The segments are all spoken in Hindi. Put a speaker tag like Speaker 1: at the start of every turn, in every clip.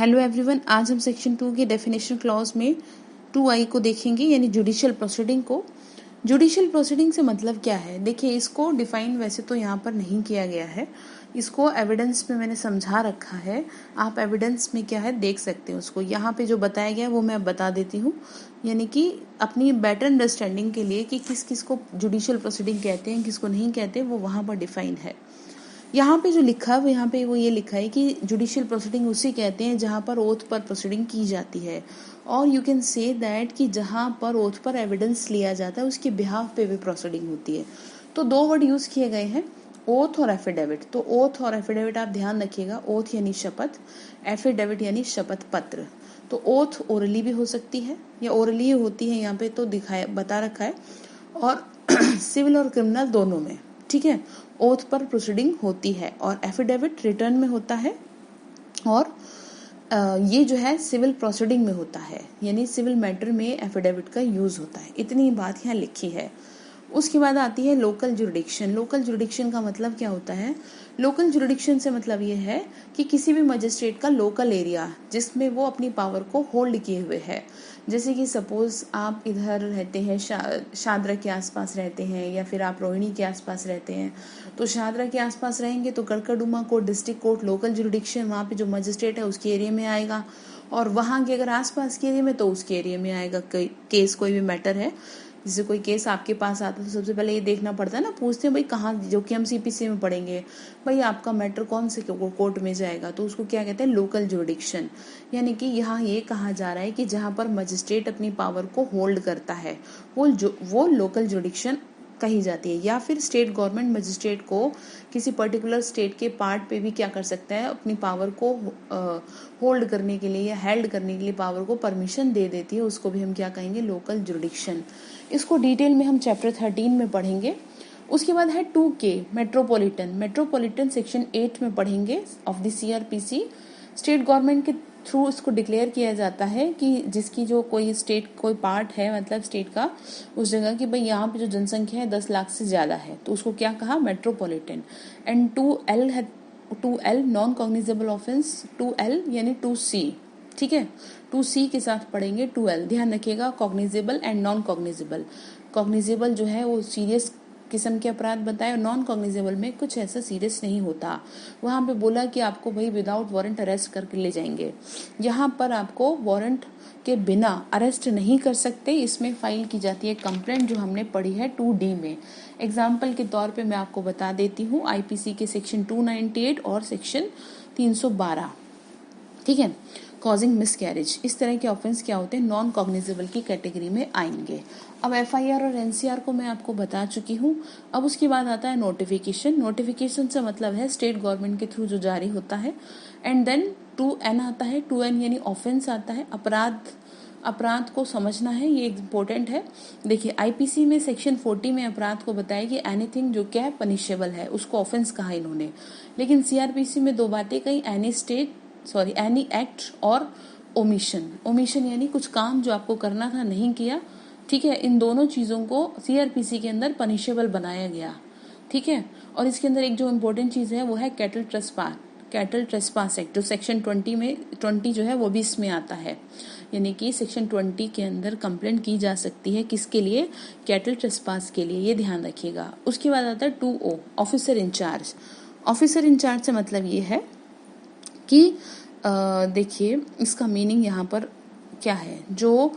Speaker 1: हेलो एवरीवन, आज हम सेक्शन 2 के डेफिनेशन क्लॉज में 2I को देखेंगे, यानी जुडिशियल प्रोसीडिंग को। जुडिशियल प्रोसीडिंग से मतलब क्या है? देखिए, इसको डिफाइन वैसे तो यहाँ पर नहीं किया गया है, इसको एविडेंस में मैंने समझा रखा है। आप एविडेंस में क्या है देख सकते हैं उसको। यहाँ पे जो बताया गया है वो मैं बता देती हूँ, यानी कि अपनी बेटर अंडरस्टैंडिंग के लिए कि किस किस को जुडिशियल प्रोसीडिंग कहते हैं, किसको नहीं कहते, वो वहाँ पर डिफाइन है। यहाँ पे जो लिखा है यहाँ पे वो ये लिखा है कि जुडिशियल प्रोसीडिंग उसे कहते हैं जहाँ पर ओथ पर प्रोसीडिंग की जाती है, और यू कैन से दैट कि जहाँ पर ओथ पर एविडेंस लिया जाता है उसके बिहाफ पे भी प्रोसीडिंग होती है। तो दो वर्ड यूज किए गए हैं, ओथ और एफिडेविट। तो ओथ और एफिडेविट आप ध्यान रखिएगा, ओथ यानी शपथ, एफिडेविट यानी शपथ पत्र। तो ओथ ओरली भी हो सकती है या ओरली होती है, यहाँ पे तो दिखाया बता रखा है, और सिविल और क्रिमिनल दोनों में, ठीक है, ओथ पर प्रोसीडिंग होती है। और एफिडेविट रिटर्न में होता है, और ये जो है सिविल प्रोसीडिंग में होता है, यानी सिविल मैटर में एफिडेविट का यूज होता है। इतनी बात यहाँ लिखी है। उसके बाद आती है लोकल जुरिडिक्शन। लोकल जुरिडिक्शन का मतलब क्या होता है? लोकल जुरिडिक्शन से मतलब ये है कि किसी भी मजिस्ट्रेट का लोकल एरिया जिसमें वो अपनी पावर को होल्ड किए हुए है। जैसे कि सपोज आप इधर रहते हैं, शादरा के आसपास रहते हैं, या फिर आप रोहिणी के आसपास रहते हैं, तो शादरा के आसपास रहेंगे तो Karkardooma court, district court, local jurisdiction वहाँ पे जो मजिस्ट्रेट है उसके एरिया में आएगा। और वहाँ के अगर आसपास के एरिया में तो उसके एरिया में आएगा। केस कोई भी मैटर है, जैसे कोई केस आपके पास आता है तो सबसे पहले ये देखना पड़ता है ना, पूछते हैं भाई कहाँ, जो कि हम सीपीसी में पढ़ेंगे, भाई आपका मैटर कौन से कोर्ट में जाएगा, तो उसको क्या कहते हैं? Local jurisdiction. यानी कि यहाँ ये कहा जा रहा है कि जहाँ पर मजिस्ट्रेट अपनी पावर को होल्ड करता है वो लोकल जुरिडिक्शन कही जाती है। या फिर स्टेट गवर्नमेंट मजिस्ट्रेट को किसी पर्टिकुलर स्टेट के पार्ट पे भी क्या कर सकता है, अपनी पावर को होल्ड करने के लिए या हेल्ड करने के लिए पावर को परमिशन दे देती है, उसको भी हम क्या कहेंगे? Local jurisdiction. इसको डिटेल में हम चैप्टर 13 में पढ़ेंगे। उसके बाद है 2K मेट्रोपॉलिटन। मेट्रोपॉलिटन सेक्शन 8 में पढ़ेंगे of the CRPC। State government के थ्रू इसको डिक्लेयर किया जाता है कि जिसकी जो कोई स्टेट कोई पार्ट है, मतलब स्टेट का, उस जगह की भाई यहाँ पे जो जनसंख्या है 10 लाख से ज़्यादा है, तो उसको क्या कहा? मेट्रोपॉलिटन। एंड 2L है, 2L non cognizable offence, 2L यानी 2C, ठीक है, 2C के साथ पढ़ेंगे 2L। ध्यान रखिएगा, cognizable and non cognizable. Cognizable जो है वो सीरियस किस्म के अपराध बताए, और नॉन कॉग्निजेबल में कुछ ऐसा सीरियस नहीं होता। वहाँ पे बोला कि आपको भाई विदाउट वारंट अरेस्ट करके ले जाएंगे। यहाँ पर आपको वारंट के बिना अरेस्ट नहीं कर सकते। इसमें फाइल की जाती है कंप्लेंट, जो हमने पढ़ी है 2D में। एग्जाम्पल के तौर पे मैं आपको बता देती हूँ, IPC के सेक्शन 298 और सेक्शन 312, ठीक है, कॉजिंग मिसकैरेज, इस तरह के ऑफेंस क्या होते हैं? नॉन कॉग्निजेबल की कैटेगरी में आएंगे। अब FIR और NCR को मैं आपको बता चुकी हूँ। अब उसके बाद आता है नोटिफिकेशन। नोटिफिकेशन से मतलब है स्टेट गवर्नमेंट के थ्रू जो जारी होता है। एंड देन 2N आता है, 2N यानी ऑफेंस आता है, अपराध को समझना है, ये इम्पोर्टेंट है। देखिए, IPC में सेक्शन 40 में अपराध को बताया कि एनीथिंग जो क्या है पनिशेबल है, उसको ऑफेंस कहा इन्होंने। लेकिन CRPC में दो बातें कही, एनी एक्ट और ओमिशन यानी कुछ काम जो आपको करना था नहीं किया, ठीक है। इन दोनों चीज़ों को CRPC के अंदर पनिशेबल बनाया गया, ठीक है। और इसके अंदर एक जो इम्पोर्टेंट चीज़ है वो है कैटल ट्रेसपास एक्ट, जो सेक्शन 20 जो है वो भी इसमें आता है। यानी कि सेक्शन 20 के अंदर कंप्लेंट की जा सकती है, किसके लिए? कैटल ट्रेसपास के लिए, ये ध्यान रखिएगा। उसके बाद आता है 2O officer in charge. Officer in charge से मतलब ये है कि देखिए इसका मीनिंग यहाँ पर क्या है, जो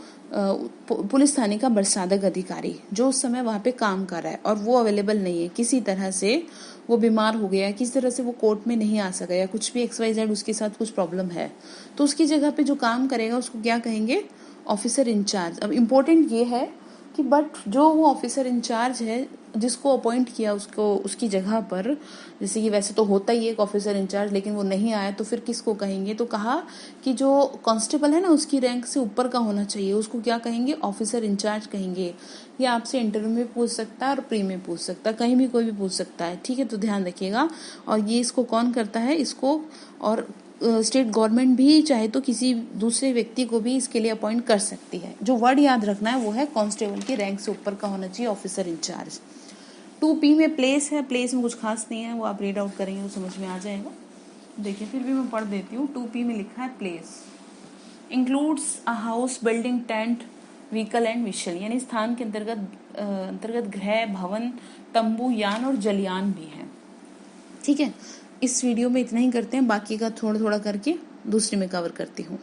Speaker 1: पुलिस थाने का प्रशासक अधिकारी जो उस समय वहाँ पे काम कर रहा है और वो अवेलेबल नहीं है, किसी तरह से वो बीमार हो गया, किसी तरह से वो कोर्ट में नहीं आ सका, या कुछ भी XYZ उसके साथ कुछ प्रॉब्लम है, तो उसकी जगह पे जो काम करेगा उसको क्या कहेंगे? Officer in charge. अब इम्पोर्टेंट ये है कि बट जो वो ऑफिसर इंचार्ज है जिसको अपॉइंट किया उसको उसकी जगह पर, जैसे कि वैसे तो होता ही है एक ऑफिसर इंचार्ज, लेकिन वो नहीं आया तो फिर किसको कहेंगे? तो कहा कि जो कांस्टेबल है ना उसकी रैंक से ऊपर का होना चाहिए, उसको क्या कहेंगे? ऑफिसर इंचार्ज कहेंगे। ये आपसे इंटरव्यू में पूछ सकता है और प्री में पूछ सकता है, कहीं भी कोई भी पूछ सकता है, ठीक है, तो ध्यान रखिएगा। और ये इसको कौन करता है इसको? और स्टेट गवर्नमेंट भी चाहे तो किसी दूसरे व्यक्ति को भी इसके लिए अपॉइंट कर सकती है। जो वर्ड याद रखना है वो है कांस्टेबल की रैंक से ऊपर का होना चाहिए ऑफिसर इंचार्ज। 2P में प्लेस है, प्लेस में कुछ खास नहीं है, वो आप रीड आउट करेंगे तो समझ में आ जाएगा। देखिए फिर भी मैं पढ़ देती हूँ। 2P में लिखा है place includes a house, building, tent, vehicle and we shall, यानी स्थान के अंतर्गत गृह, भवन, तंबू, यान और जलयान भी है। ठीक है, इस वीडियो में इतना ही करते हैं, बाकी का थोड़ा थोड़ा करके दूसरे में कवर करती हूँ।